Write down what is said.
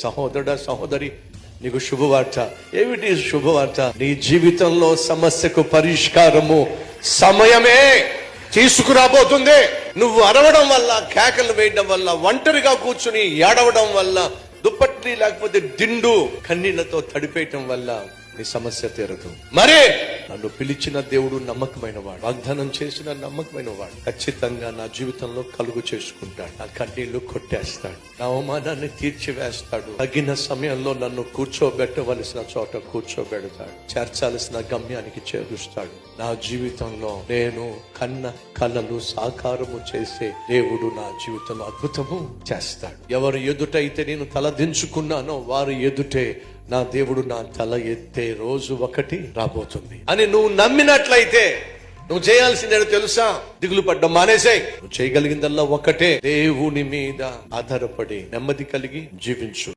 సహోదరుడా, సహోదరి, నీకు శుభవార్త. ఏమిటి శుభవార్త? నీ జీవితంలో సమస్యకు పరిష్కారము సమయమే తీసుకురాబోతుంది. నువ్వు అరవడం వల్ల, కేకలు వేయడం వల్ల, ఒంటరిగా కూర్చుని ఏడవడం వల్ల, దుప్పటి లేకపోతే దిండు కన్నీళ్లతో తడిపేయటం వల్ల నీ సమస్య తీరదు. మరే నన్ను పిలిచిన దేవుడు నమ్మకమైన వాడు, వాగ్దానం చేసిన నమ్మకమైన వాడు. ఖచ్చితంగా నా జీవితంలో కలుగు చేసుకుంటాడు. నా కన్నీళ్లు కొట్టేస్తాడు, నా అవమానాన్ని తీర్చివేస్తాడు. తగిన సమయంలో నన్ను కూర్చోబెట్టవలసిన చోట కూర్చోబెడతాడు, చేర్చాల్సిన గమ్యానికి చేరుస్తాడు. నా జీవితంలో నేను కన్న కలలు సాకారము చేసే దేవుడు నా జీవితంలో అద్భుతము చేస్తాడు. ఎవరు ఎదుటైతే నేను తలదించుకున్నానో వారు ఎదుటే నా దేవుడు నా తల ఎత్తే రోజు ఒకటి రాబోతుంది అని నువ్వు నమ్మినట్లయితే నువ్వు చేయాల్సిందేదో తెలుసా? దిగులు పడ్డం మానేసేయ్. నువ్వు చేయగలిగిందల్లా ఒకటే, దేవుని మీద ఆధారపడి నెమ్మది కలిగి జీవించు.